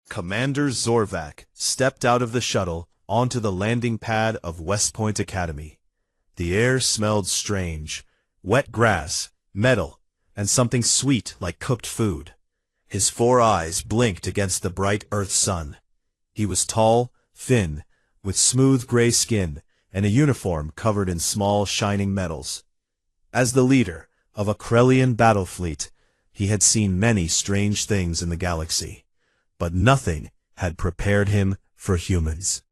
Commander Zorvac stepped out of the shuttle onto the landing pad of West Point Academy. The air smelled strange, wet grass, metal, and something sweet like cooked food. His 4 eyes blinked against the bright Earth sun. He was tall, thin, with smooth gray skin and a uniform covered in small shining metals. As the leader of a Krellian battle fleet, he had seen many strange things in the galaxy, but nothing had prepared him for humans.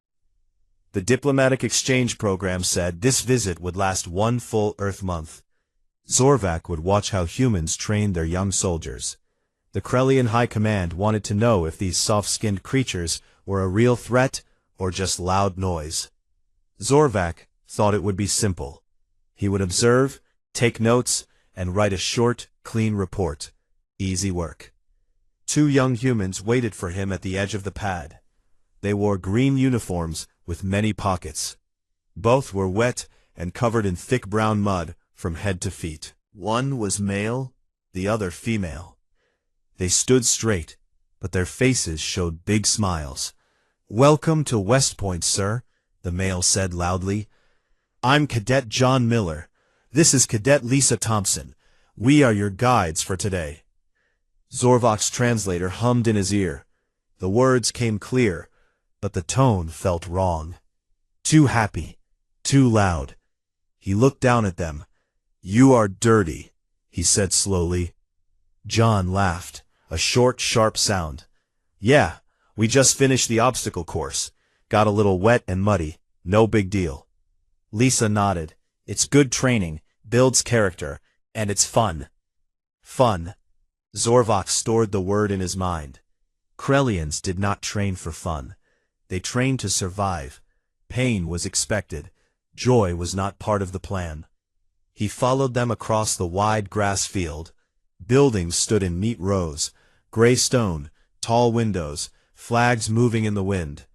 The diplomatic exchange program said this visit would last 1 full Earth month. Zorvac would watch how humans trained their young soldiers. The Krellian High Command wanted to know if these soft-skinned creatures were a real threat or just loud noise. Zorvac thought it would be simple. He would observe, take notes, and write a short, clean report. Easy work. 2 young humans waited for him at the edge of the pad. They wore green uniforms with many pockets. Both were wet and covered in thick brown mud from head to feet. One was male, the other female. They stood straight, but their faces showed big smiles. "Welcome to West Point, sir," the male said loudly. "I'm Cadet John Miller. This is Cadet Lisa Thompson. We are your guides for today." Zorvac's translator hummed in his ear. The words came clear, but the tone felt wrong. Too happy, too loud. He looked down at them. "You are dirty," he said slowly. John laughed, a short, sharp sound. "Yeah, we just finished the obstacle course. Got a little wet and muddy. No big deal." Lisa nodded. "It's good training, builds character, and it's fun." Fun. Zorvac stored the word in his mind. Krellians did not train for fun. They trained to survive. Pain was expected. Joy was not part of the plan. He followed them across the wide grass field. Buildings stood in neat rows. Gray stone, tall windows, flags moving in the wind.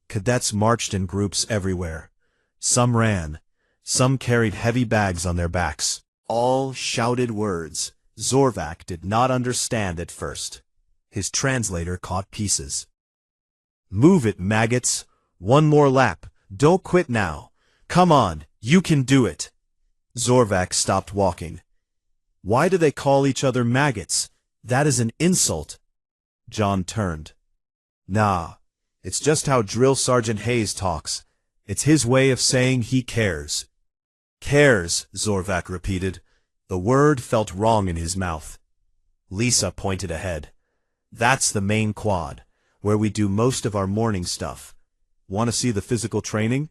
Cadets marched in groups everywhere. Some ran. Some carried heavy bags on their backs. All shouted words Zorvac did not understand at first. His translator caught pieces. "Move it, maggots. 1 more lap. Don't quit now. Come on, you can do it." Zorvac stopped walking. "Why do they call each other maggots? That is an insult." John turned. "Nah, it's just how Drill Sergeant Hayes talks. It's his way of saying he cares." "Cares," Zorvac repeated. The word felt wrong in his mouth. Lisa pointed ahead. "That's the main quad, where we do most of our morning stuff. Want to see the physical training?"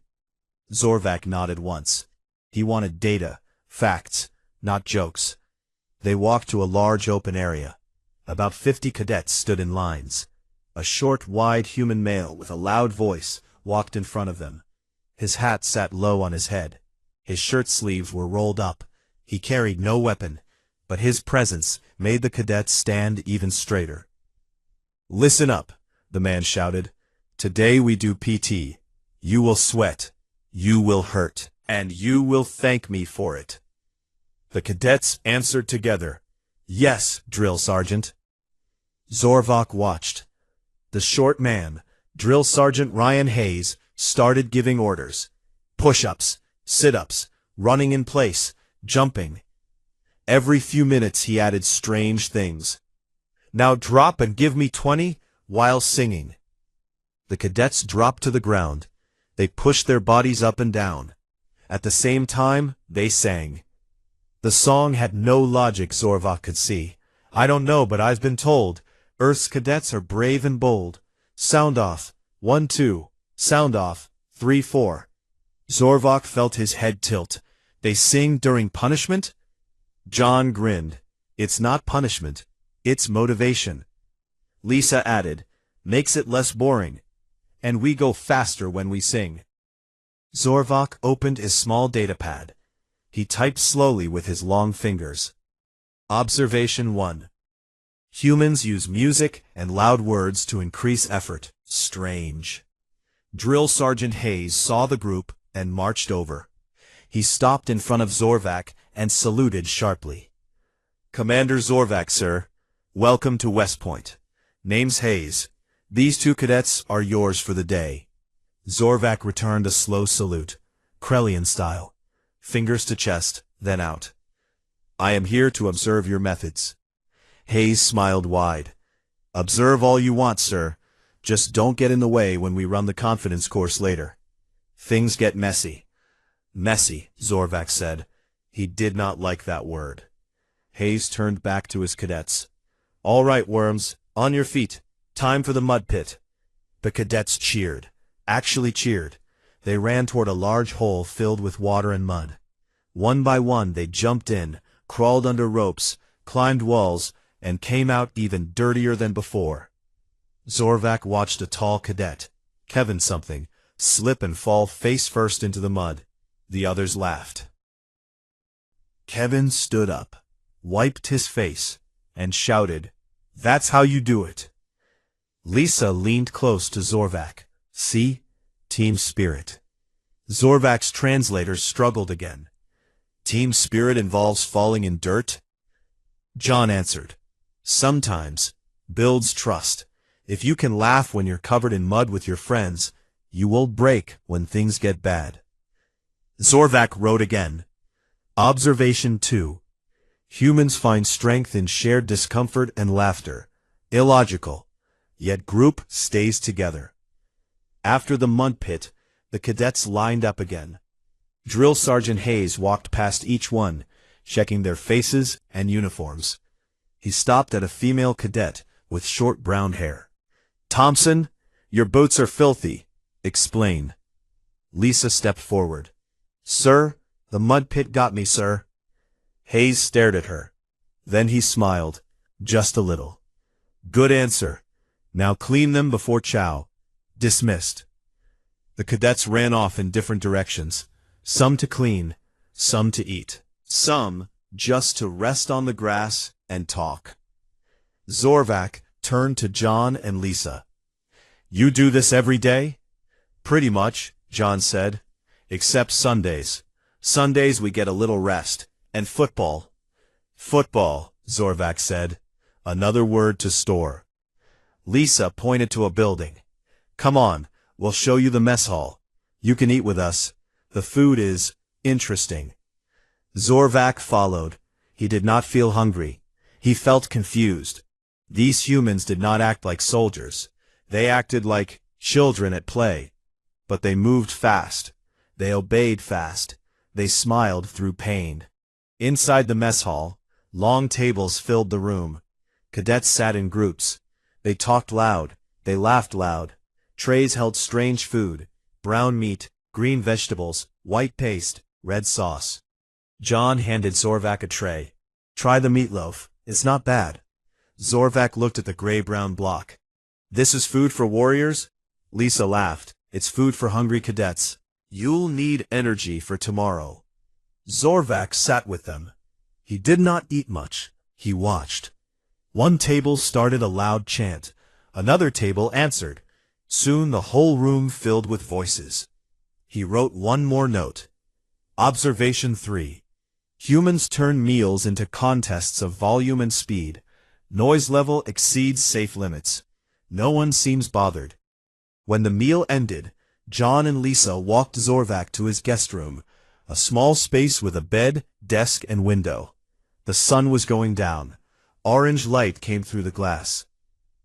Zorvac nodded once. He wanted data, facts, not jokes. They walked to a large open area. About 50 cadets stood in lines. A short, wide human male with a loud voice walked in front of them. His hat sat low on his head. His shirt sleeves were rolled up. He carried no weapon, but his presence made the cadets stand even straighter. "Listen up," the man shouted. "Today we do PT. You will sweat. You will hurt. And you will thank me for it." The cadets answered together. "Yes, Drill Sergeant." Zorvac watched. The short man, Drill Sergeant Ryan Hayes, started giving orders. Push-ups, sit-ups, running in place, jumping. Every few minutes he added strange things. "Now drop and give me 20 while singing." The cadets dropped to the ground. They pushed their bodies up and down. At the same time, they sang. The song had no logic, Zorvac could see. "I don't know, but I've been told. Earth's cadets are brave and bold. Sound off. 1, 2. Sound off. 3, 4. Zorvac felt his head tilt. They sing during punishment? John grinned. "It's not punishment. It's motivation." Lisa added, "Makes it less boring. And we go faster when we sing." Zorvac opened his small datapad. He typed slowly with his long fingers. Observation 1. Humans use music and loud words to increase effort. Strange. Drill Sergeant Hayes saw the group and marched over. He stopped in front of Zorvac and saluted sharply. "Commander Zorvac, sir. Welcome to West Point. Name's Hayes. These 2 cadets are yours for the day. Zorvac returned a slow salute, Krellian style. Fingers to chest, then out. I am here to observe your methods. Hayes smiled wide. Observe all you want, sir. Just don't get in the way when we run the confidence course later. Things get messy. Messy, Zorvac said. He did not like that word. Hayes turned back to his cadets. All right, worms, on your feet. Time for the mud pit. The cadets cheered. Actually cheered. They ran toward a large hole filled with water and mud. One by one they jumped in, crawled under ropes, climbed walls, and came out even dirtier than before. Zorvac watched a tall cadet, Kevin something, slip and fall face first into the mud. The others laughed. Kevin stood up, wiped his face, and shouted, "That's how you do it." Lisa leaned close to Zorvac. See? Team spirit. Zorvac's translators struggled again. Team spirit involves falling in dirt? John answered. Sometimes. Builds trust. If you can laugh when you're covered in mud with your friends, you will break when things get bad. Zorvac wrote again. Observation 2. Humans find strength in shared discomfort and laughter. Illogical. Yet group stays together. After the mud pit, the cadets lined up again. Drill Sergeant Hayes walked past each one, checking their faces and uniforms. He stopped at a female cadet with short brown hair. Thompson, your boots are filthy. Explain. Lisa stepped forward. Sir, the mud pit got me, sir. Hayes stared at her. Then he smiled, just a little. Good answer. Now clean them before chow. Dismissed. The cadets ran off in different directions, some to clean, some to eat, some just to rest on the grass and talk. Zorvac turned to John and Lisa. You do this every day? Pretty much, John said, except Sundays. Sundays we get a little rest, and football. Football, Zorvac said, another word to store. Lisa pointed to a building. Come on, we'll show you the mess hall. You can eat with us. The food is interesting. Zorvac followed. He did not feel hungry. He felt confused. These humans did not act like soldiers. They acted like children at play. But they moved fast. They obeyed fast. They smiled through pain. Inside the mess hall, long tables filled the room. Cadets sat in groups. They talked loud. They laughed loud. Trays held strange food, brown meat, green vegetables, white paste, red sauce. John handed Zorvac a tray. Try the meatloaf. It's not bad. Zorvac looked at the gray-brown block. This is food for warriors? Lisa laughed. It's food for hungry cadets. You'll need energy for tomorrow. Zorvac sat with them. He did not eat much. He watched. One table started a loud chant. Another table answered. Soon the whole room filled with voices. He wrote one more note. Observation 3. Humans turn meals into contests of volume and speed. Noise level exceeds safe limits. No one seems bothered. When the meal ended, John and Lisa walked Zorvac to his guest room, a small space with a bed, desk, and window. The sun was going down. Orange light came through the glass.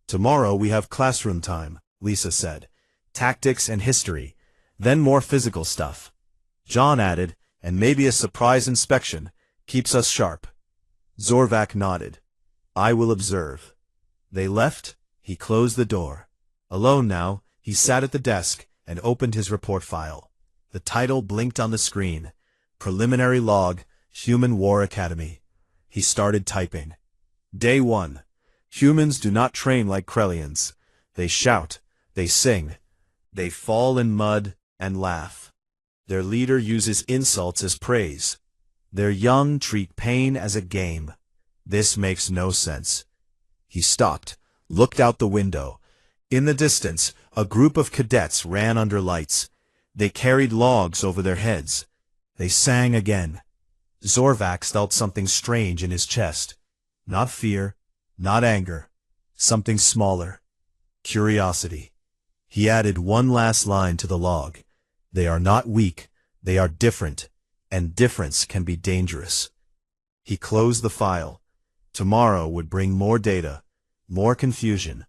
Tomorrow we have classroom time, Lisa said. Tactics and history. Then more physical stuff. John added, and maybe a surprise inspection. Keeps us sharp. Zorvac nodded. I will observe. They left. He closed the door. Alone now, he sat at the desk and opened his report file. The title blinked on the screen. Preliminary Log, Human War Academy. He started typing. Day 1. Humans do not train like Krellians. They shout. They sing. They fall in mud and laugh. Their leader uses insults as praise. Their young treat pain as a game. This makes no sense. He stopped, looked out the window. In the distance, a group of cadets ran under lights. They carried logs over their heads. They sang again. Zorvac felt something strange in his chest. Not fear, not anger. Something smaller. Curiosity. He added one last line to the log. They are not weak, they are different, and difference can be dangerous. He closed the file. Tomorrow would bring more data, more confusion,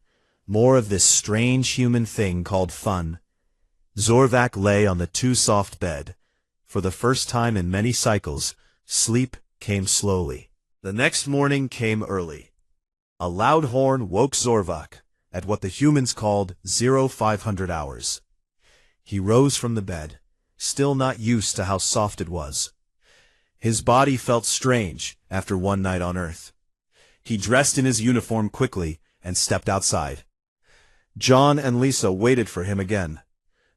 more of this strange human thing called fun. Zorvak lay on the too-soft bed. For the first time in many cycles, sleep came slowly. The next morning came early. A loud horn woke Zorvak at what the humans called 0500 hours. He rose from the bed, still not used to how soft it was. His body felt strange after one night on Earth. He dressed in his uniform quickly and stepped outside. John and Lisa waited for him again.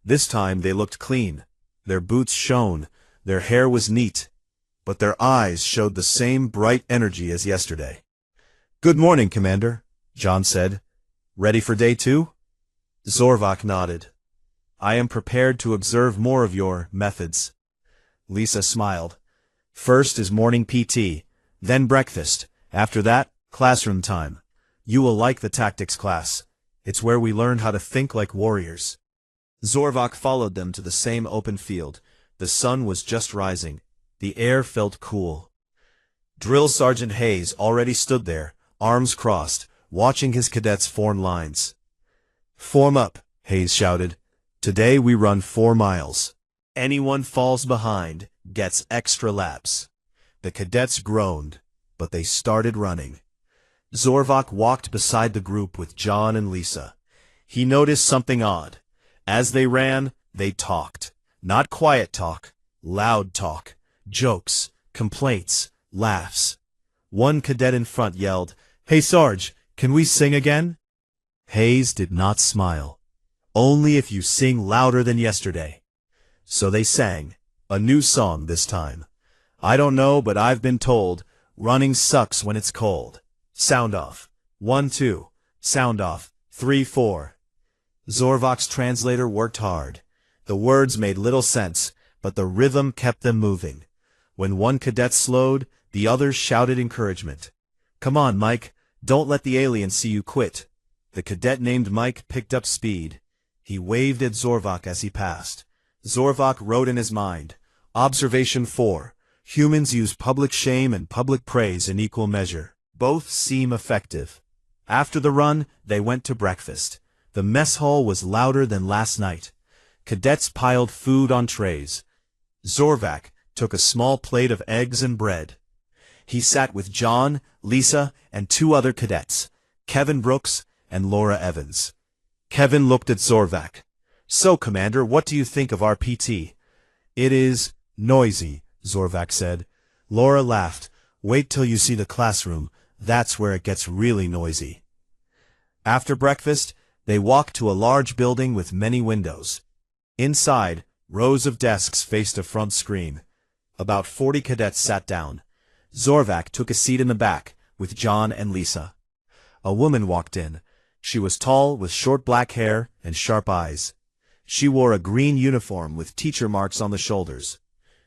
This time they looked clean. Their boots shone, their hair was neat, but their eyes showed the same bright energy as yesterday. "Good morning, Commander," John said. "Ready for day 2? Zorvak nodded. "I am prepared to observe more of your methods." Lisa smiled. "First is morning PT, then breakfast. After that, classroom time. You will like the tactics class. It's where we learned how to think like warriors." Zorvak followed them to the same open field. The sun was just rising. The air felt cool. Drill Sergeant Hayes already stood there, arms crossed, watching his cadets form lines. "Form up," Hayes shouted. "Today we run 4 miles. Anyone falls behind gets extra laps." The cadets groaned, but they started running. Zorvak walked beside the group with John and Lisa. He noticed something odd. As they ran, they talked. Not quiet talk, loud talk, jokes, complaints, laughs. One cadet in front yelled, "Hey Sarge, can we sing again?" Hayes did not smile. "Only if you sing louder than yesterday." So they sang, a new song this time. "I don't know, but I've been told, running sucks when it's cold. Sound off. 1, 2. Sound off. 3, 4. Zorvak's translator worked hard. The words made little sense, but the rhythm kept them moving. When one cadet slowed, the others shouted encouragement. "Come on, Mike. Don't let the alien see you quit." The cadet named Mike picked up speed. He waved at Zorvak as he passed. Zorvak wrote in his mind, "Observation 4. Humans use public shame and public praise in equal measure. Both seem effective." After the run, they went to breakfast. The mess hall was louder than last night. Cadets piled food on trays. Zorvak took a small plate of eggs and bread. He sat with John, Lisa, and 2 other cadets, Kevin Brooks and Laura Evans. Kevin looked at Zorvak. "So, Commander, what do you think of our PT?" "It is noisy," Zorvak said. Laura laughed. "Wait till you see the classroom. That's where it gets really noisy." After breakfast, they walked to a large building with many windows. Inside, rows of desks faced a front screen. About 40 cadets sat down. Zorvak took a seat in the back, with John and Lisa. A woman walked in. She was tall, with short black hair and sharp eyes. She wore a green uniform with teacher marks on the shoulders.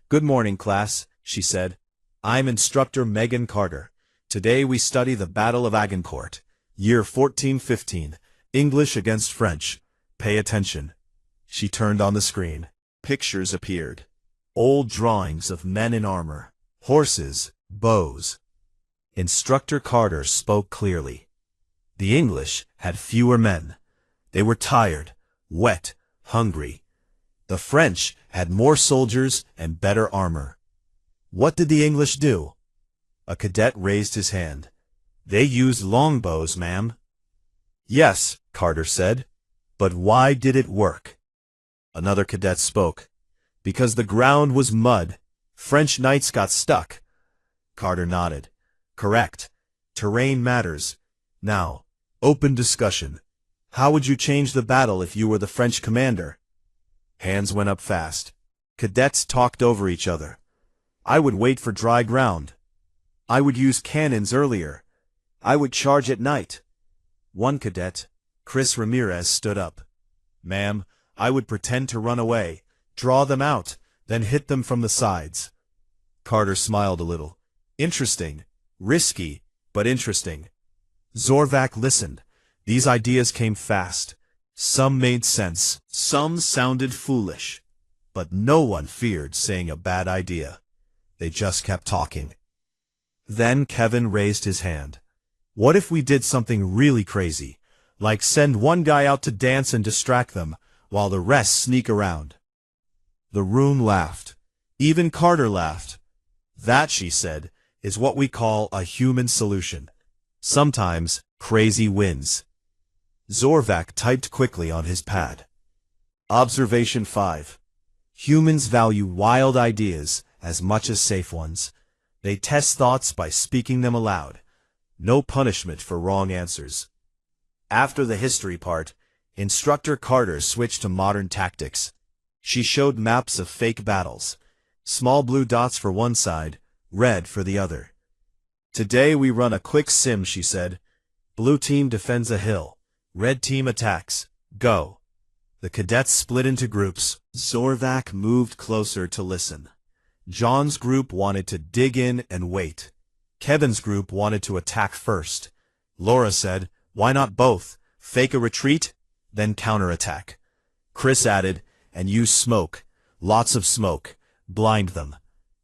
"Good morning, class," she said. "I'm Instructor Megan Carter. Today we study the Battle of Agincourt, year 1415, English against French. Pay attention." She turned on the screen. Pictures appeared. Old drawings of men in armor, horses, bows. Instructor Carter spoke clearly. The English had fewer men. They were tired, wet, hungry. The French had more soldiers and better armor. What did the English do? A cadet raised his hand. "They used longbows, ma'am." "Yes," Carter said. "But why did it work?" Another cadet spoke. "Because the ground was mud. French knights got stuck." Carter nodded. "Correct. Terrain matters. Now, open discussion. How would you change the battle if you were the French commander?" Hands went up fast. Cadets talked over each other. "I would wait for dry ground. I would use cannons earlier. I would charge at night." One cadet, Chris Ramirez, stood up. "Ma'am, I would pretend to run away, draw them out, then hit them from the sides." Carter smiled a little. "Interesting. Risky, but interesting." Zorvak listened. These ideas came fast. Some made sense, some sounded foolish. But no one feared saying a bad idea. They just kept talking. Then Kevin raised his hand. What if we did something really crazy, like send one guy out to dance and distract them, while the rest sneak around? The room laughed. Even Carter laughed. That, she said, is what we call a human solution. Sometimes, crazy wins. Zorvak typed quickly on his pad. Observation 5. Humans value wild ideas as much as safe ones. They test thoughts by speaking them aloud. No punishment for wrong answers. After the history part, Instructor Carter switched to modern tactics. She showed maps of fake battles. Small blue dots for one side, red for the other. Today we run a quick sim, she said. Blue team defends a hill. Red team attacks. Go. The cadets split into groups. Zorvak moved closer to listen. John's group wanted to dig in and wait. Kevin's group wanted to attack first. Laura said, why not both? Fake a retreat, then counterattack. Chris added, and use smoke. Lots of smoke. Blind them.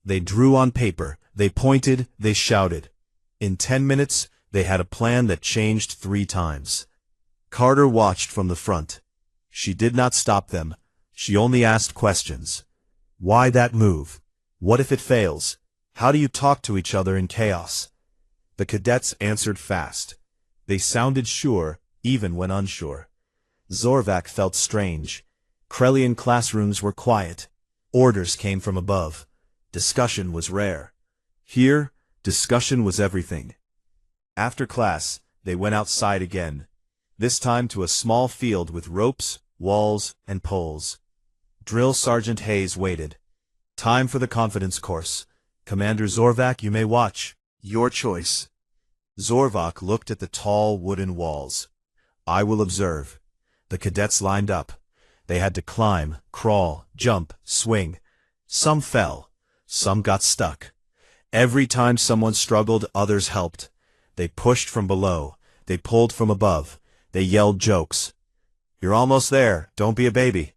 They drew on paper. They pointed. They shouted. In 10 minutes, they had a plan that changed 3 times. Carter watched from the front. She did not stop them. She only asked questions. Why that move? What if it fails? How do you talk to each other in chaos? The cadets answered fast. They sounded sure, even when unsure. Zorvak felt strange. Krellian classrooms were quiet. Orders came from above. Discussion was rare. Here, discussion was everything. After class, they went outside again. This time to a small field with ropes, walls, and poles. Drill Sergeant Hayes waited. Time for the confidence course. Commander Zorvak, you may watch. Your choice. Zorvak looked at the tall wooden walls. I will observe. The cadets lined up. They had to climb, crawl, jump, swing. Some fell. Some got stuck. Every time someone struggled, others helped. They pushed from below. They pulled from above. They yelled jokes. You're almost there. Don't be a baby.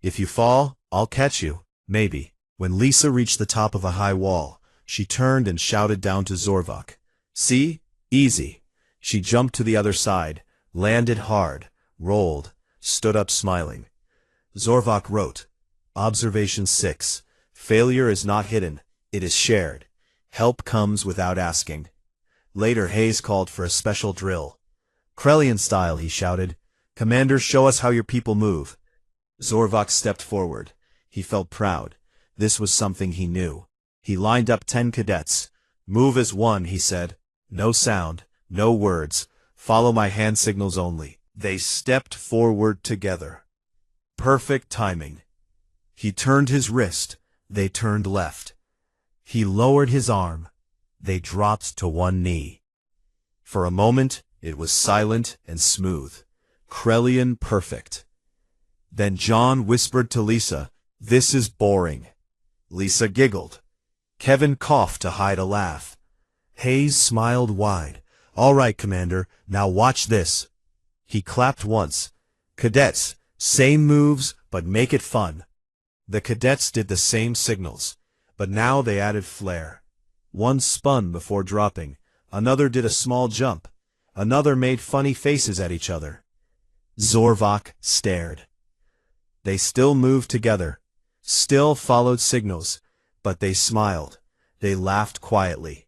If you fall, I'll catch you. Maybe. When Lisa reached the top of a high wall, she turned and shouted down to Zorvak. See? Easy. She jumped to the other side, landed hard, rolled, stood up smiling. Zorvak wrote, Observation 6. Failure is not hidden. It is shared. Help comes without asking. Later Hayes called for a special drill. Krellian style, he shouted. Commander, show us how your people move. Zorvak stepped forward. He felt proud. This was something he knew. He lined up 10 cadets. Move as one, he said. No sound, no words. Follow my hand signals only. They stepped forward together. Perfect timing. He turned his wrist. They turned left. He lowered his arm. They dropped to one knee. For a moment, it was silent and smooth. Krellian perfect. Then John whispered to Lisa, This is boring. Lisa giggled. Kevin coughed to hide a laugh. Hayes smiled wide. All right, Commander, now watch this. He clapped once. Cadets, same moves, but make it fun. The cadets did the same signals, but now they added flair. One spun before dropping. Another did a small jump. Another made funny faces at each other. Zorvak stared. They still moved together, still followed signals, but they smiled. They laughed quietly.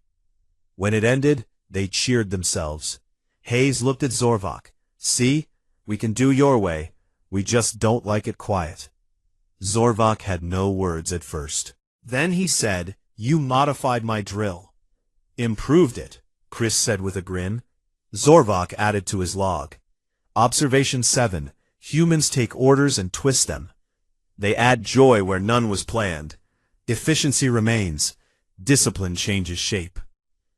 When it ended, they cheered themselves. Hayes looked at Zorvak. See? We can do your way. We just don't like it quiet. Zorvak had no words at first. Then he said, You modified my drill. Improved it, Chris said with a grin. Zorvak added to his log. Observation 7. Humans take orders and twist them. They add joy where none was planned. Efficiency remains. Discipline changes shape.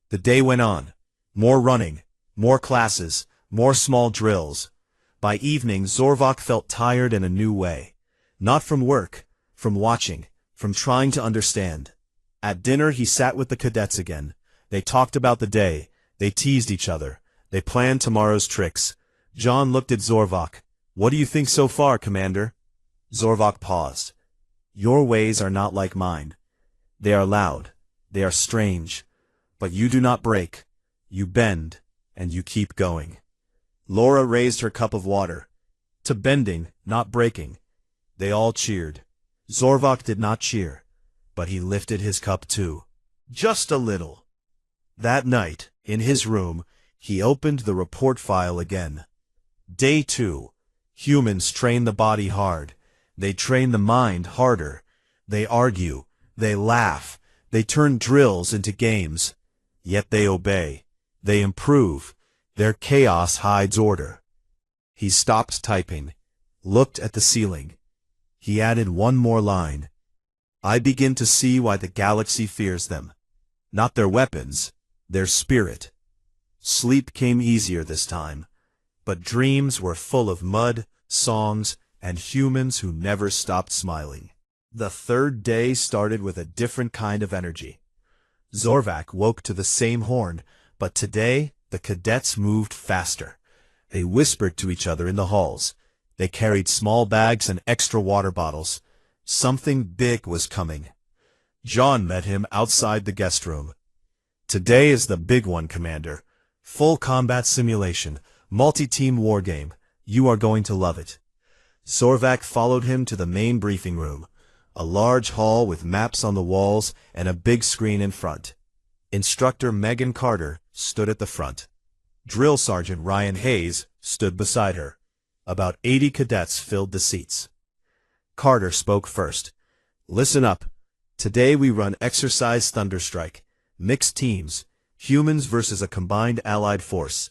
The day went on. More running, more classes, more small drills. By evening, Zorvak felt tired in a new way. Not from work, from watching, from trying to understand. At dinner, he sat with the cadets again. They talked about the day. They teased each other. They planned tomorrow's tricks. John looked at Zorvak. What do you think so far, Commander? Zorvak paused. Your ways are not like mine. They are loud. They are strange. But you do not break. You bend, and you keep going. Laura raised her cup of water. To bending, not breaking. They all cheered. Zorvak did not cheer, but he lifted his cup too. Just a little. That night, in his room, he opened the report file again. Day 2. Humans train the body hard. They train the mind harder. They argue. They laugh. They turn drills into games. Yet they obey. They improve. Their chaos hides order. He stopped typing, looked at the ceiling. He added one more line. I begin to see why the galaxy fears them. Not their weapons, their spirit. Sleep came easier this time, but dreams were full of mud, songs, and humans who never stopped smiling. The third day started with a different kind of energy. Zorvak woke to the same horn, but today the cadets moved faster. They whispered to each other in the halls. They carried small bags and extra water bottles. Something big was coming. John met him outside the guest room. Today is the big one, Commander. Full combat simulation, multi-team wargame. You are going to love it. Zorvak followed him to the main briefing room, a large hall with maps on the walls and a big screen in front. Instructor Megan Carter stood at the front. Drill Sergeant Ryan Hayes stood beside her. About 80 cadets filled the seats. Carter spoke first. Listen up. Today we run Exercise Thunderstrike. Mixed teams. Humans versus a combined allied force.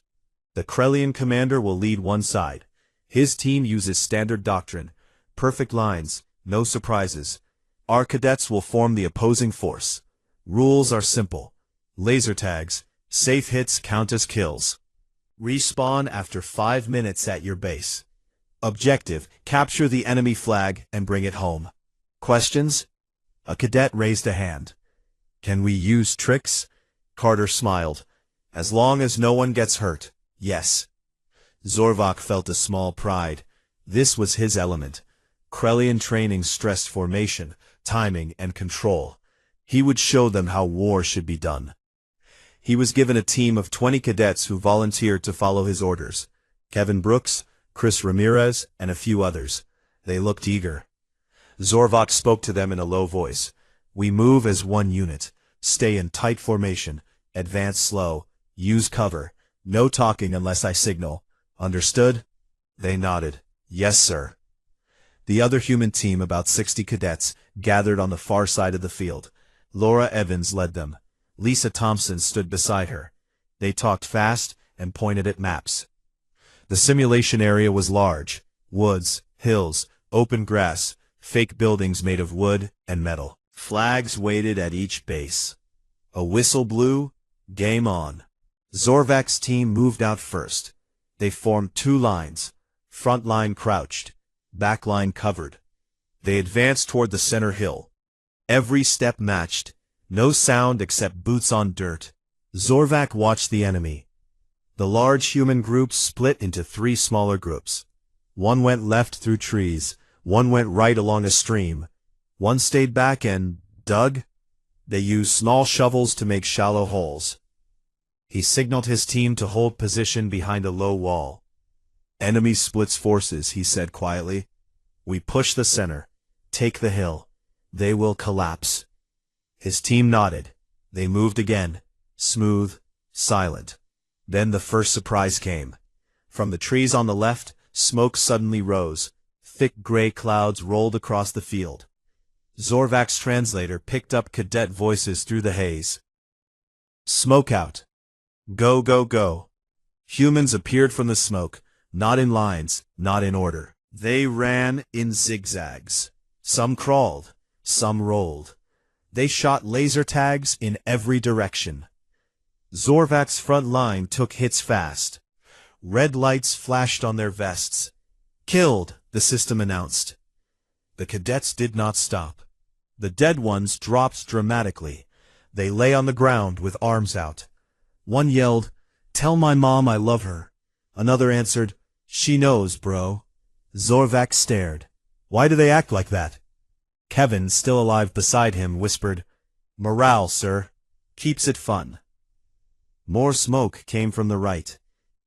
The Krellian commander will lead one side. His team uses standard doctrine. Perfect lines. No surprises. Our cadets will form the opposing force. Rules are simple. Laser tags. Safe hits count as kills. Respawn after 5 minutes at your base. Objective, capture the enemy flag and bring it home. Questions? A cadet raised a hand. Can we use tricks? Carter smiled. As long as no one gets hurt, yes. Zorvak felt a small pride. This was his element. Krellian training stressed formation, timing, and control. He would show them how war should be done. He was given a team of 20 cadets who volunteered to follow his orders. Kevin Brooks, Chris Ramirez, and a few others. They looked eager. Zorvak spoke to them in a low voice. We move as one unit. Stay in tight formation. Advance slow. Use cover. No talking unless I signal. Understood? They nodded. Yes, sir. The other human team, about 60 cadets, gathered on the far side of the field. Laura Evans led them. Lisa Thompson stood beside her. They talked fast and pointed at maps. The simulation area was large. Woods, hills, open grass, fake buildings made of wood and metal. Flags waited at each base. A whistle blew. Game on. Zorvak's team moved out first. They formed 2 lines. Front line crouched. Back line covered. They advanced toward the center hill. Every step matched. No sound except boots on dirt. Zorvak watched the enemy. The large human group split into 3 smaller groups. One went left through trees. One went right along a stream. One stayed back and dug. They used small shovels to make shallow holes. He signaled his team to hold position behind a low wall. Enemy splits forces, he said quietly. We push the center. Take the hill. They will collapse. His team nodded. They moved again. Smooth, silent. Then the first surprise came. From the trees on the left, smoke suddenly rose. Thick gray clouds rolled across the field. Zorvak's translator picked up cadet voices through the haze. Smoke out. Go, go, go. Humans appeared from the smoke, not in lines, not in order. They ran in zigzags. Some crawled, some rolled. They shot laser tags in every direction. Zorvak's front line took hits fast. Red lights flashed on their vests. Killed, the system announced. The cadets did not stop. The dead ones dropped dramatically. They lay on the ground with arms out. One yelled, "Tell my mom I love her." Another answered, She knows, bro. Zorvac stared. Why do they act like that? Kevin, still alive beside him, whispered, "Morale, sir. Keeps it fun." More smoke came from the right.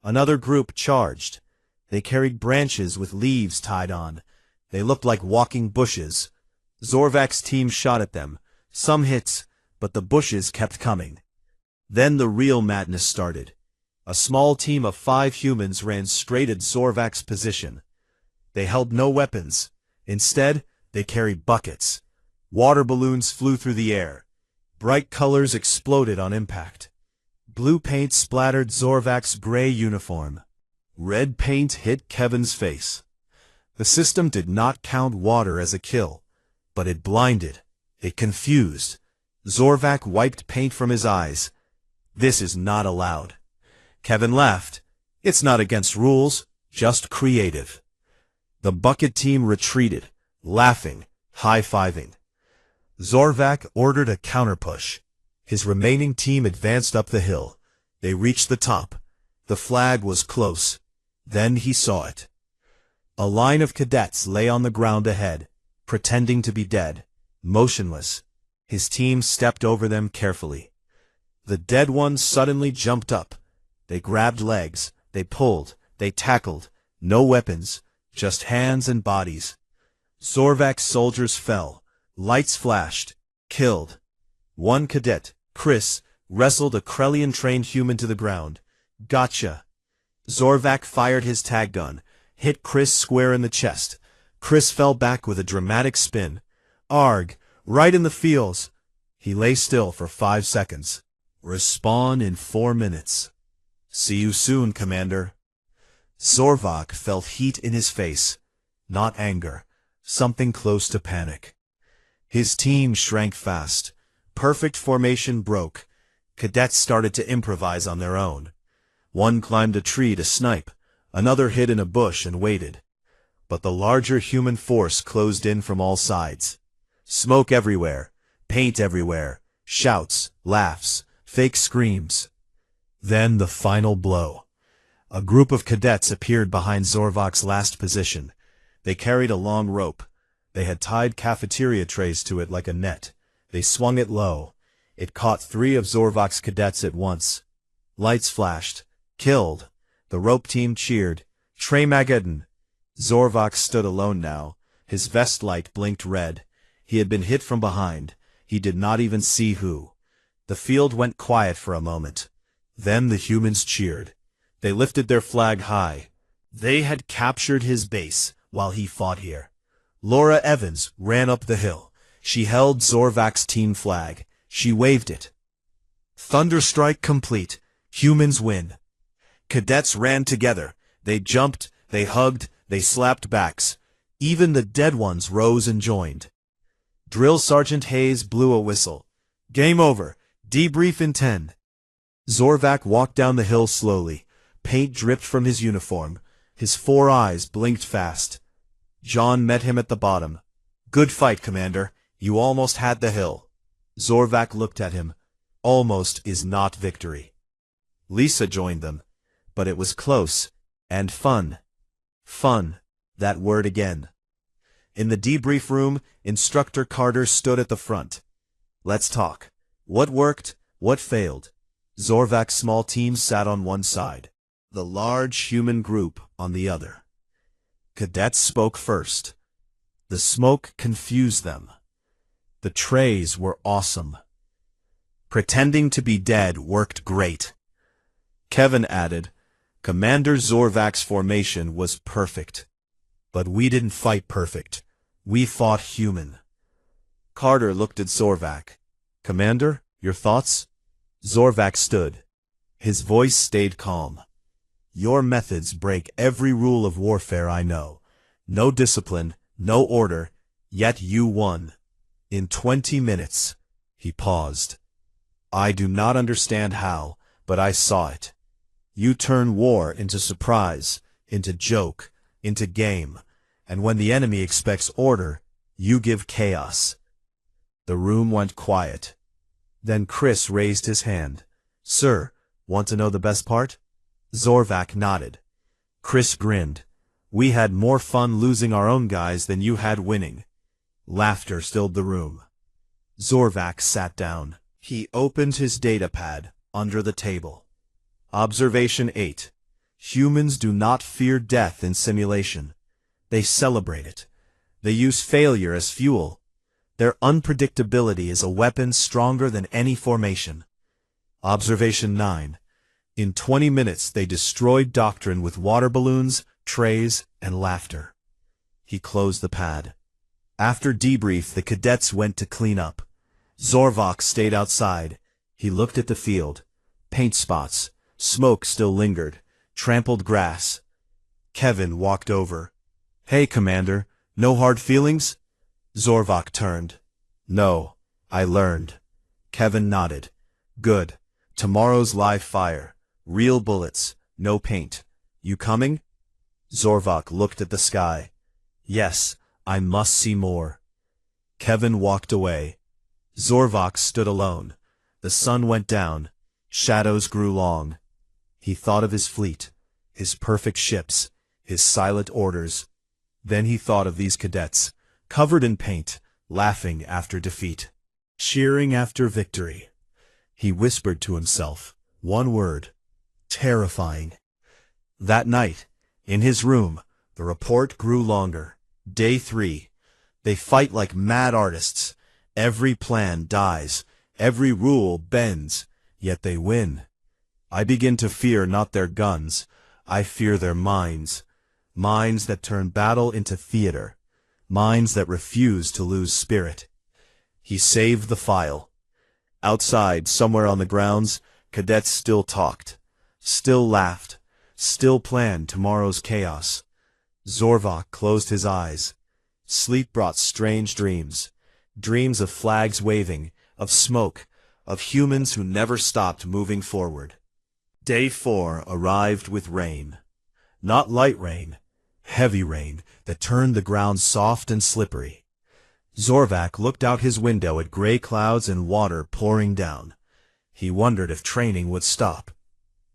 Another group charged. They carried branches with leaves tied on. They looked like walking bushes. Zorvac's team shot at them. Some hits, but the bushes kept coming. Then the real madness started. A small team of 5 humans ran straight at Zorvac's position. They held no weapons. Instead, they carried buckets. Water balloons flew through the air. Bright colors exploded on impact. Blue paint splattered Zorvac's gray uniform. Red paint hit Kevin's face. The system did not count water as a kill, but it blinded. It confused. Zorvac wiped paint from his eyes. "This is not allowed." Kevin laughed. "It's not against rules, just creative." The bucket team retreated, laughing, high-fiving. Zorvac ordered a counterpush. His remaining team advanced up the hill. They reached the top. The flag was close. Then he saw it. A line of cadets lay on the ground ahead, pretending to be dead, motionless. His team stepped over them carefully. The dead ones suddenly jumped up. They grabbed legs, they pulled, they tackled. No weapons, just hands and bodies. Zorvac's soldiers fell. Lights flashed. Killed. One cadet, Chris, wrestled a Krellian-trained human to the ground. "Gotcha." Zorvac fired his tag gun, hit Chris square in the chest. Chris fell back with a dramatic spin. "Arg, right in the feels." He lay still for 5 seconds. "Respawn in 4 minutes. See you soon, Commander." Zorvac felt heat in his face. Not anger. Something close to panic. His team shrank fast. Perfect formation broke. Cadets started to improvise on their own. One climbed a tree to snipe. Another hid in a bush and waited. But the larger human force closed in from all sides. Smoke everywhere. Paint everywhere. Shouts, laughs, fake screams. Then the final blow. A group of cadets appeared behind Zorvac's last position. They carried a long rope. They had tied cafeteria trays to it like a net. They swung it low. It caught 3 of Zorvac's cadets at once. Lights flashed. "Killed." The rope team cheered. "Tremageddon." Zorvac stood alone now. His vest light blinked red. He had been hit from behind. He did not even see who. The field went quiet for a moment. Then the humans cheered. They lifted their flag high. They had captured his base while he fought here. Laura Evans ran up the hill. She held Zorvac's team flag. She waved it. Thunderstrike complete. Humans win. Cadets ran together. They jumped, they hugged, they slapped backs. Even the dead ones rose and joined. Drill Sergeant Hayes blew a whistle. "Game over. Debrief in 10. Zorvac walked down the hill slowly. Paint dripped from his uniform. His 4 eyes blinked fast. John met him at the bottom. "Good fight, Commander. You almost had the hill." Zorvac looked at him. "Almost is not victory." Lisa joined them. But it was close. And fun. Fun. That word again. In the debrief room, Instructor Carter stood at the front. "Let's talk. What worked? What failed?" Zorvac's small team sat on one side. The large human group on the other. Cadets spoke first. The smoke confused them. The trays were awesome. Pretending to be dead worked great. Kevin added, "Commander Zorvac's formation was perfect. But we didn't fight perfect. We fought human." Carter looked at Zorvac. "Commander, your thoughts?" Zorvac stood. His voice stayed calm. "Your methods break every rule of warfare I know. No discipline, no order, yet you won. In 20 minutes. He paused. "I do not understand how, but I saw it. You turn war into surprise, into joke, into game, and when the enemy expects order, you give chaos." The room went quiet. Then Chris raised his hand. "Sir, want to know the best part?" Zorvac nodded. Chris grinned. We had more fun losing our own guys than you had winning. Laughter filled the room. Zorvak sat down. He opened his datapad under the table. Observation 8. Humans do not fear death in simulation. They celebrate it. They use failure as fuel. Their unpredictability is a weapon stronger than any formation. Observation 9. In 20 minutes they destroyed Doctrine with water balloons, trays, and laughter. He closed the pad. After debrief, the cadets went to clean up. Zorvak stayed outside. He looked at the field. Paint spots. Smoke still lingered. Trampled grass. Kevin walked over. Hey, Commander, no hard feelings? Zorvak turned. No, I learned. Kevin nodded. Good. Tomorrow's live fire. Real bullets. No paint. You coming? Zorvak looked at the sky. Yes, I must see more. Kevin walked away. Zorvak stood alone. The sun went down. Shadows grew long. He thought of his fleet, his perfect ships, his silent orders. Then he thought of these cadets, covered in paint, laughing after defeat, cheering after victory. He whispered to himself, one word, terrifying. That night, in his room, the report grew longer. Day 3. They fight like mad artists. Every plan dies. Every rule bends. Yet they win. I begin to fear not their guns. I fear their minds. Minds that turn battle into theater. Minds that refuse to lose spirit. He saved the file. Outside, somewhere on the grounds, cadets still talked. Still laughed. Still planned tomorrow's chaos. Zorvak closed his eyes. Sleep brought strange dreams. Dreams of flags waving, of smoke, of humans who never stopped moving forward. Day 4 arrived with rain. Not light rain, heavy rain that turned the ground soft and slippery. Zorvak looked out his window at gray clouds and water pouring down. He wondered if training would stop.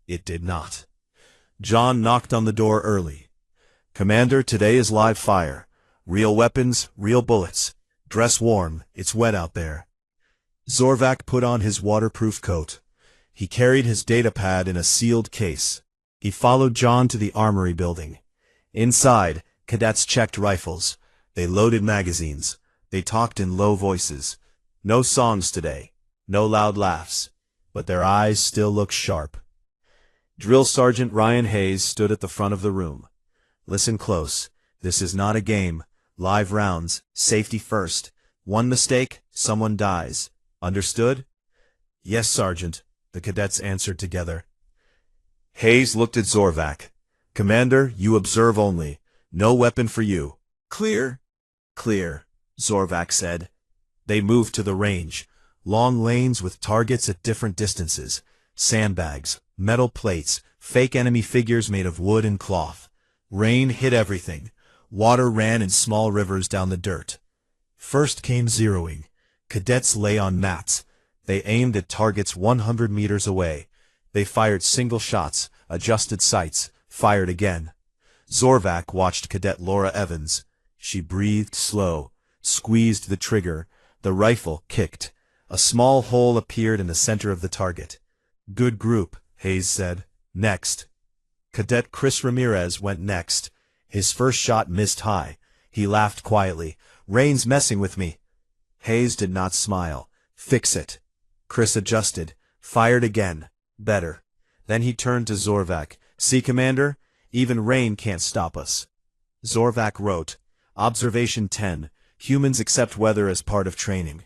It did not. John knocked on the door early. Commander, today is live fire. Real weapons, real bullets. Dress warm, it's wet out there. Zorvak put on his waterproof coat. He carried his datapad in a sealed case. He followed John to the armory building. Inside, cadets checked rifles. They loaded magazines. They talked in low voices. No songs today. No loud laughs. But their eyes still looked sharp. Drill Sergeant Ryan Hayes stood at the front of the room. Listen close. This is not a game. Live rounds. Safety first. One mistake, someone dies. Understood? Yes, Sergeant, the cadets answered together. Hayes looked at Zorvak. Commander, you observe only. No weapon for you. Clear? Clear, Zorvak said. They moved to the range. Long lanes with targets at different distances. Sandbags, metal plates, fake enemy figures made of wood and cloth. Rain hit everything. Water ran in small rivers down the dirt. First came zeroing. Cadets lay on mats. They aimed at targets 100 meters away. They fired single shots, adjusted sights, fired again. Zorvak watched Cadet Laura Evans. She breathed slow, squeezed the trigger. The rifle kicked. A small hole appeared in the center of the target. Good group, Hayes said. Next. Cadet Chris Ramirez went next. His first shot missed high. He laughed quietly. Rain's messing with me. Hayes did not smile. Fix it. Chris adjusted. Fired again. Better. Then he turned to Zorvak. See, Commander? Even rain can't stop us. Zorvak wrote, Observation 10. Humans accept weather as part of training.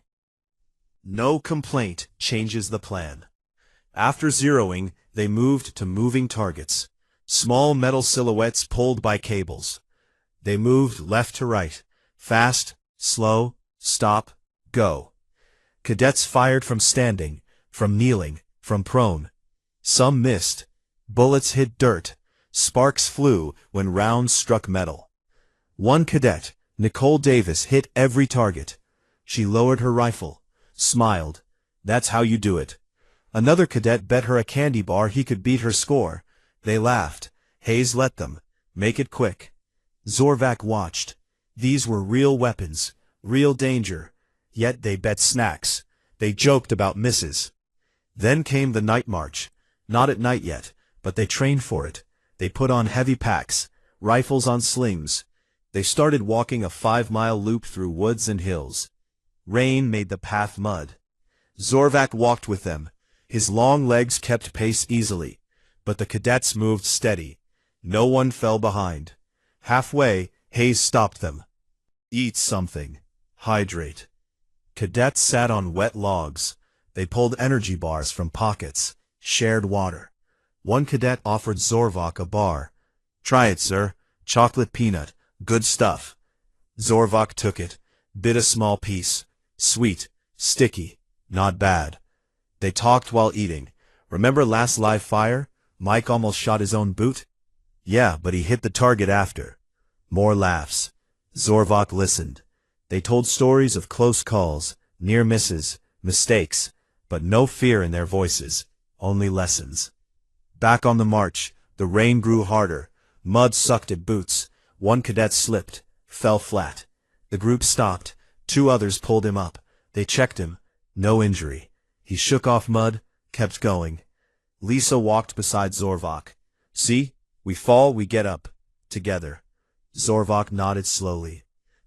No complaint changes the plan. After zeroing, they moved to moving targets. Small metal silhouettes pulled by cables. They moved left to right. Fast, slow, stop, go. Cadets fired from standing, from kneeling, from prone. Some missed. Bullets hit dirt. Sparks flew when rounds struck metal. One cadet, Nicole Davis, hit every target. She lowered her rifle, smiled. That's how you do it. Another cadet bet her a candy bar he could beat her score. They laughed. Hayes let them. Make it quick. Zorvak watched. These were real weapons, real danger. Yet they bet snacks. They joked about misses. Then came the night march. Not at night yet, but they trained for it. They put on heavy packs, rifles on slings. They started walking a 5-mile loop through woods and hills. Rain made the path mud. Zorvak walked with them. His long legs kept pace easily, but the cadets moved steady. No one fell behind. Halfway, Hayes stopped them. Eat something. Hydrate. Cadets sat on wet logs. They pulled energy bars from pockets, shared water. One cadet offered Zorvak a bar. Try it, sir. Chocolate peanut. Good stuff. Zorvak took it, bit a small piece. Sweet, sticky, not bad. They talked while eating. Remember last live fire? Mike almost shot his own boot? Yeah, but he hit the target after. More laughs. Zorvak listened. They told stories of close calls, near misses, mistakes, but no fear in their voices, only lessons. Back on the march, the rain grew harder. Mud sucked at boots. One cadet slipped, fell flat. The group stopped. 2 others pulled him up. They checked him. No injury. He shook off mud, kept going. Lisa walked beside Zorvak. See? We fall, we get up. Together. Zorvak nodded slowly.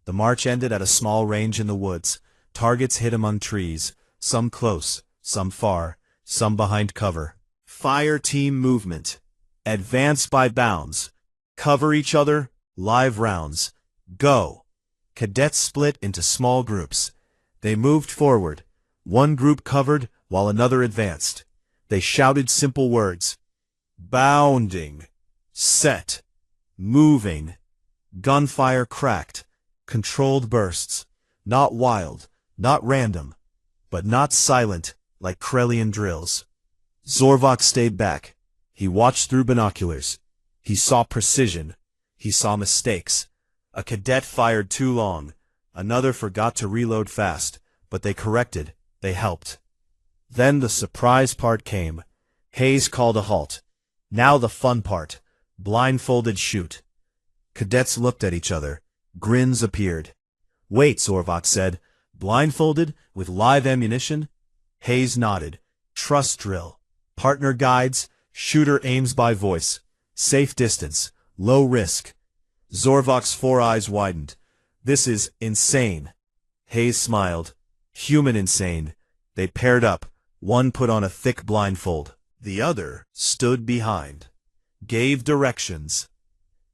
The march ended at a small range in the woods. Targets hit among trees, some close, some far, some behind cover. Fire team movement. Advance by bounds. Cover each other. Live rounds. Go. Cadets split into small groups. They moved forward. One group covered while another advanced. They shouted simple words. Bounding. Set. Moving. Gunfire cracked. Controlled bursts. Not wild, not random, but not silent like Krellian drills. Zorvak stayed back. He watched through binoculars. He saw precision. He saw mistakes. A cadet fired too long. Another forgot to reload fast, but they corrected. They helped. Then the surprise part came. Hayes called a halt. Now the fun part. Blindfolded shoot. Cadets looked at each other. Grins appeared. Wait, Zorvak said. Blindfolded, with live ammunition? Hayes nodded. Trust drill. Partner guides. Shooter aims by voice. Safe distance. Low risk. Zorvak's 4 eyes widened. This is insane. Hayes smiled. Human insane. They paired up. One put on a thick blindfold. The other stood behind. Gave directions.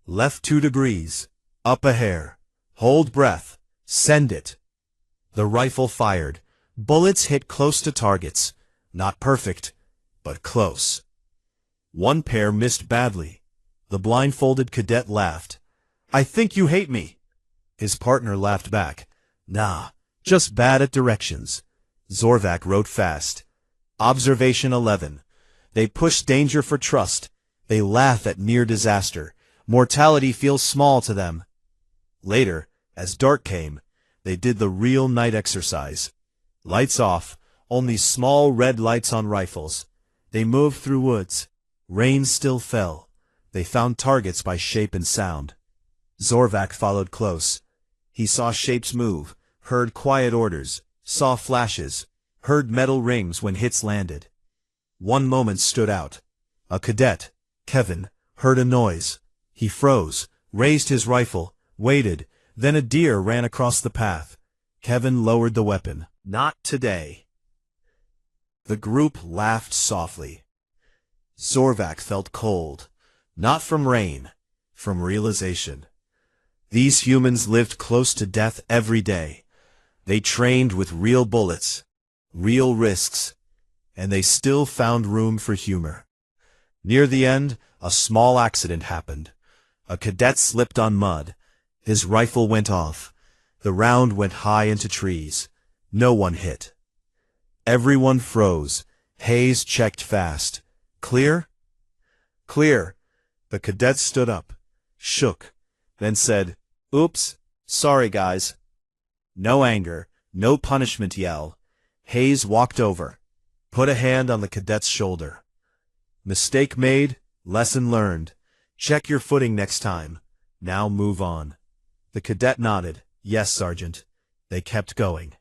Left 2 degrees. Up a hair. Hold breath. Send it. The rifle fired. Bullets hit close to targets. Not perfect, but close. One pair missed badly. The blindfolded cadet laughed. I think you hate me. His partner laughed back. Nah, just bad at directions. Zorvak wrote fast. Observation 11. They push danger for trust. They laugh at near disaster. Mortality feels small to them. Later, as dark came, they did the real night exercise. Lights off, only small red lights on rifles. They moved through woods. Rain still fell. They found targets by shape and sound. Zorvak followed close. He saw shapes move, heard quiet orders, saw flashes, heard metal rings when hits landed. One moment stood out. A cadet, Kevin, heard a noise. He froze, raised his rifle, waited, then a deer ran across the path. Kevin lowered the weapon. Not today. The group laughed softly. Zorvak felt cold. Not from rain, from realization. These humans lived close to death every day. They trained with real bullets, real risks, and they still found room for humor. Near the end, a small accident happened. A cadet slipped on mud. His rifle went off. The round went high into trees. No one hit. Everyone froze. Hayes checked fast. Clear? Clear. The cadet stood up, shook, then said, Oops, sorry guys. No anger, no punishment yell. Hayes walked over, put a hand on the cadet's shoulder. Mistake made, lesson learned. Check your footing next time. Now move on. The cadet nodded. Yes, Sergeant. They kept going.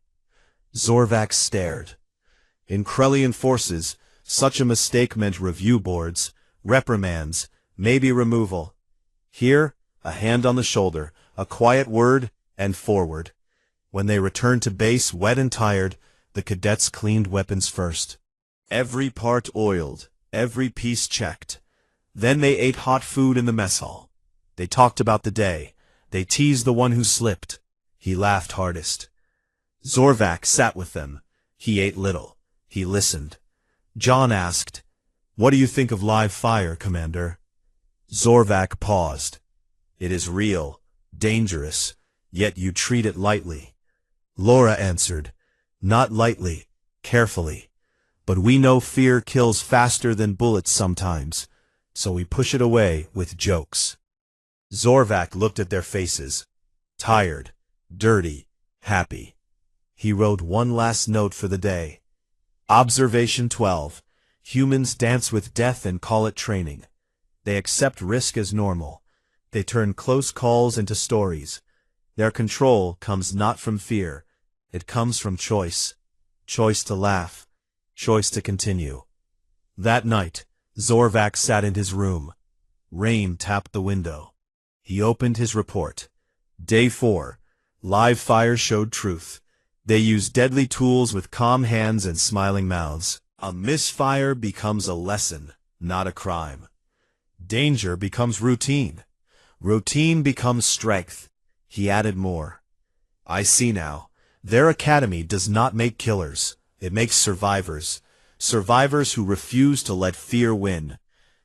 Zorvac stared. In Krellian forces, such a mistake meant review boards, reprimands, maybe removal. Here, a hand on the shoulder, a quiet word, and forward. When they returned to base wet and tired, the cadets cleaned weapons first. Every part oiled, every piece checked. Then they ate hot food in the mess hall. They talked about the day. They teased the one who slipped. He laughed hardest. Zorvac sat with them. He ate little. He listened. John asked, "What do you think of live fire, Commander?" Zorvac paused. "It is real, dangerous, yet you treat it lightly." Laura answered, "Not lightly, carefully. But we know fear kills faster than bullets sometimes, so we push it away with jokes." Zorvac looked at their faces. Tired, dirty, happy. He wrote one last note for the day. Observation 12. Humans dance with death and call it training. They accept risk as normal. They turn close calls into stories. Their control comes not from fear. It comes from choice. Choice to laugh. Choice to continue. That night, Zorvac sat in his room. Rain tapped the window. He opened his report. Day 4. Live fire showed truth. They used deadly tools with calm hands and smiling mouths. A misfire becomes a lesson, not a crime. Danger becomes routine. Routine becomes strength. He added more. I see now. Their academy does not make killers. It makes survivors. Survivors who refuse to let fear win.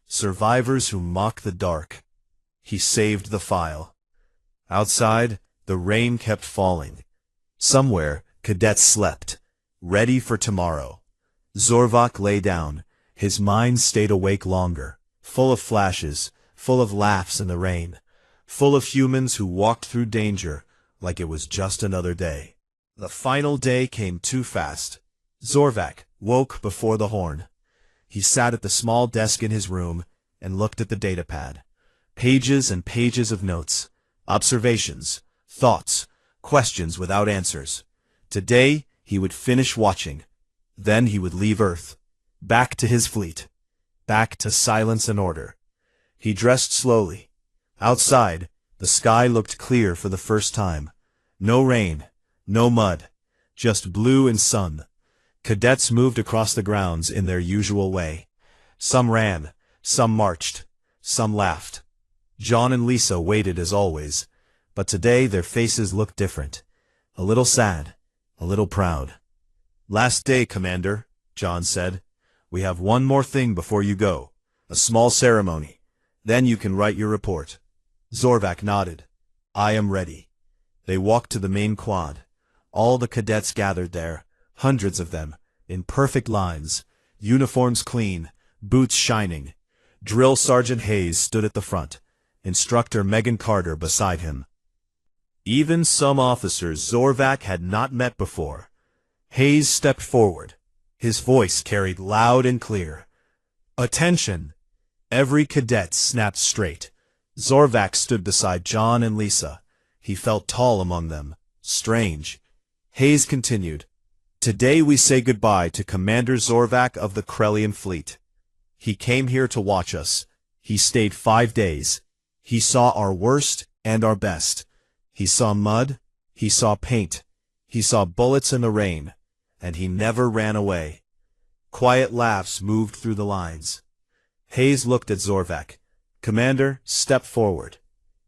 Survivors who mock the dark. He saved the file. Outside, the rain kept falling. Somewhere, cadets slept, ready for tomorrow. Zorvac lay down. His mind stayed awake longer, full of flashes, full of laughs in the rain, full of humans who walked through danger like it was just another day. The final day came too fast. Zorvac woke before the horn. He sat at the small desk in his room and looked at the datapad. Pages and pages of notes, observations, thoughts, questions without answers. Today, he would finish watching. Then he would leave Earth. Back to his fleet. Back to silence and order. He dressed slowly. Outside, the sky looked clear for the first time. No rain, no mud, just blue and sun. Cadets moved across the grounds in their usual way. Some ran, some marched, some laughed. John and Lisa waited as always, but today their faces looked different. A little sad, a little proud. Last day, Commander, John said. We have one more thing before you go. A small ceremony. Then you can write your report. Zorvac nodded. I am ready. They walked to the main quad. All the cadets gathered there, hundreds of them, in perfect lines, uniforms clean, boots shining. Drill Sergeant Hayes stood at the front, Instructor Megan Carter beside him. Even some officers Zorvac had not met before. Hayes stepped forward. His voice carried loud and clear. Attention! Every cadet snapped straight. Zorvac stood beside John and Lisa. He felt tall among them. Strange. Hayes continued. Today we say goodbye to Commander Zorvac of the Krellian fleet. He came here to watch us. He stayed 5 days. He saw our worst and our best. He saw mud. He saw paint. He saw bullets in the rain. And he never ran away. Quiet laughs moved through the lines. Hayes looked at Zorvac. Commander, step forward.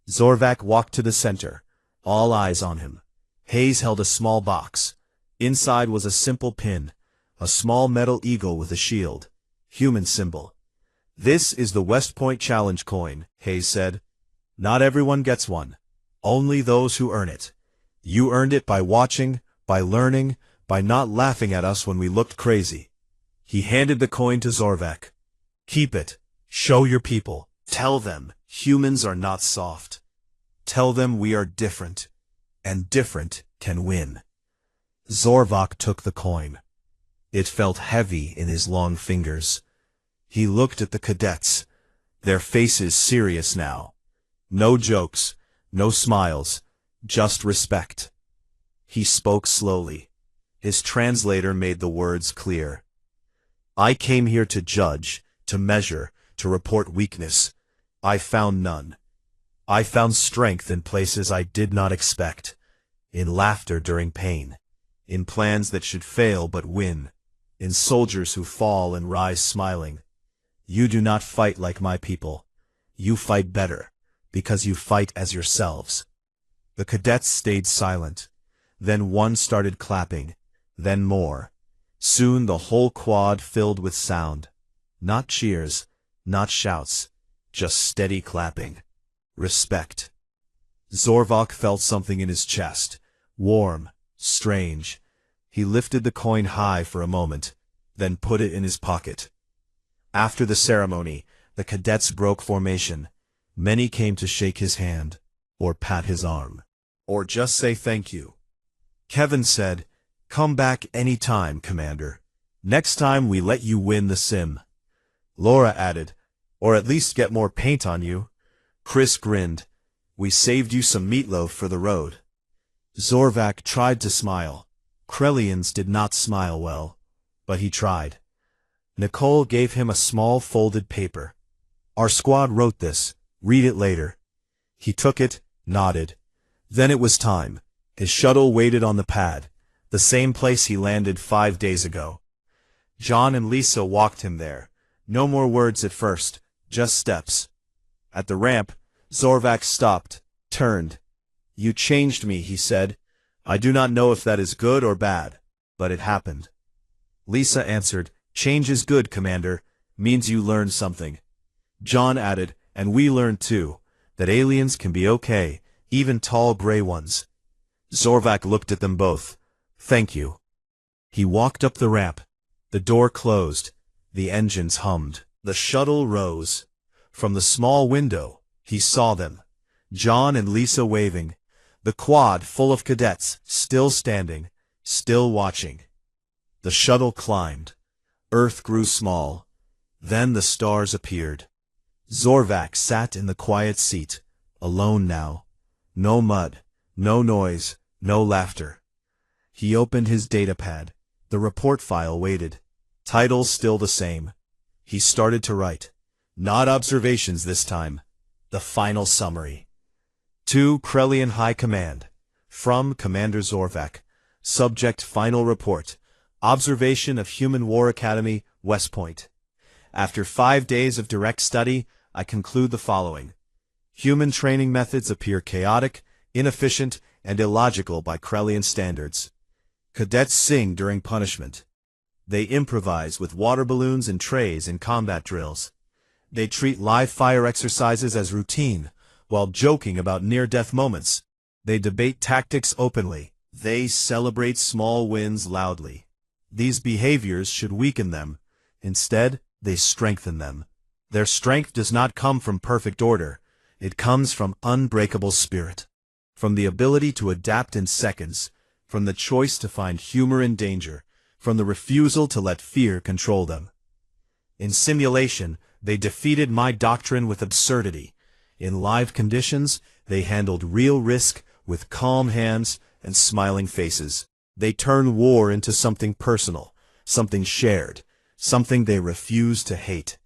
Zorvac walked to the center. All eyes on him. Hayes held a small box. Inside was a simple pin. A small metal eagle with a shield. Human symbol. This is the West Point Challenge coin, Hayes said. Not everyone gets one. Only those who earn it. You earned it by watching, by learning, by not laughing at us when we looked crazy. He handed the coin to Zorvac. Keep it. Show your people. Tell them humans are not soft. Tell them we are different. And different can win. Zorvac took the coin. It felt heavy in his long fingers. He looked at the cadets. their faces serious now. No jokes, no smiles, just respect. He spoke slowly. His translator made the words clear. I came here to judge, to measure, to report weakness. I found none. I found strength in places I did not expect, in laughter during pain, in plans that should fail but win, in soldiers who fall and rise smiling. You do not fight like my people. You fight better, because you fight as yourselves. The cadets stayed silent. Then one started clapping, then more. Soon the whole quad filled with sound. Not cheers, not shouts, just steady clapping. Respect. Zorvak felt something in his chest, warm, strange. He lifted the coin high for a moment, then put it in his pocket. After the ceremony, the cadets broke formation. Many came to shake his hand, or pat his arm, or just say thank you. Kevin said, "Come back any time, Commander. Next time we let you win the sim." Laura added, "Or at least get more paint on you." Chris grinned, "We saved you some meatloaf for the road." Zorvak tried to smile. Krelians did not smile well, but he tried. Nicole gave him a small folded paper. "Our squad wrote this. Read it later." He took it, nodded. Then it was time. His shuttle waited on the pad, the same place he landed 5 days ago. John and Lisa walked him there. No more words at first, just steps. At the ramp, Zorvak stopped, turned. "You changed me," he said. "I do not know if that is good or bad, but it happened." Lisa answered, "Change is good, Commander. Means you learned something." John added, "And we learned too, that aliens can be okay, even tall gray ones." Zorvak looked at them both. "Thank you." He walked up the ramp. The door closed. The engines hummed. The shuttle rose. From the small window, he saw them. John and Lisa waving. The quad full of cadets, still standing, still watching. The shuttle climbed. Earth grew small. Then the stars appeared. Zorvak sat in the quiet seat, alone now. No mud, no noise, no laughter. He opened his datapad. The report file waited. Title still the same. He started to write. Not observations this time. The final summary. To Krelian High Command. From Commander Zorvak. Subject Final Report. Observation of Human War Academy, West Point. After 5 days of direct study, I conclude the following. Human training methods appear chaotic, inefficient, and illogical by Krelian standards. Cadets sing during punishment. They improvise with water balloons and trays in combat drills. They treat live fire exercises as routine, while joking about near-death moments. They debate tactics openly. They celebrate small wins loudly. These behaviors should weaken them. Instead, they strengthen them. Their strength does not come from perfect order. It comes from unbreakable spirit. From the ability to adapt in seconds. From the choice to find humor in danger. From the refusal to let fear control them. In simulation, they defeated my doctrine with absurdity. In live conditions, they handled real risk with calm hands and smiling faces. They turn war into something personal, something shared, something they refuse to hate.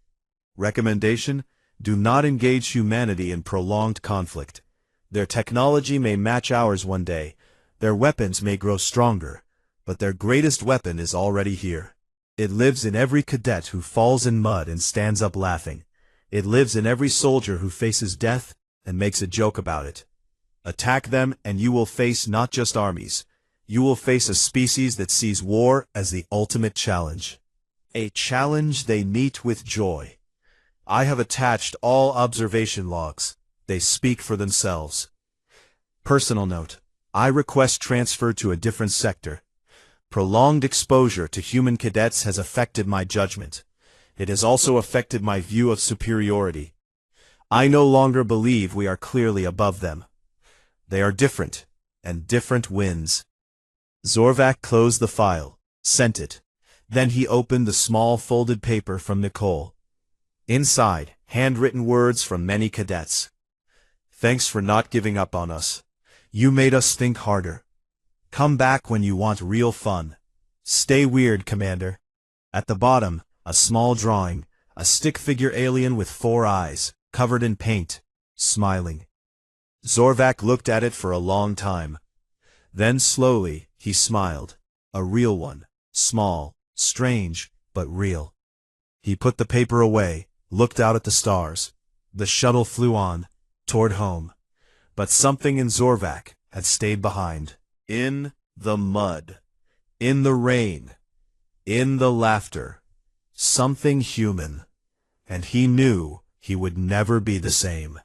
Recommendation: do not engage humanity in prolonged conflict. Their technology may match ours one day, their weapons may grow stronger, but their greatest weapon is already here. It lives in every cadet who falls in mud and stands up laughing. It lives in every soldier who faces death and makes a joke about it. Attack them and you will face not just armies. You will face a species that sees war as the ultimate challenge. A challenge they meet with joy. I have attached all observation logs. They speak for themselves. Personal note. I request transfer to a different sector. Prolonged exposure to human cadets has affected my judgment. It has also affected my view of superiority. I no longer believe we are clearly above them. They are different, and different wins. Zorvak closed the file, sent it. Then he opened the small folded paper from Nicole. Inside, handwritten words from many cadets. Thanks for not giving up on us. You made us think harder. Come back when you want real fun. Stay weird, Commander. At the bottom, a small drawing, a stick figure alien with 4 eyes, covered in paint, smiling. Zorvac looked at it for a long time. Then slowly, he smiled. A real one. Small, strange, but real. He put the paper away, looked out at the stars. The shuttle flew on, toward home. But something in Zorvac had stayed behind. In the mud. In the rain. In the laughter. Something human. And he knew he would never be the same.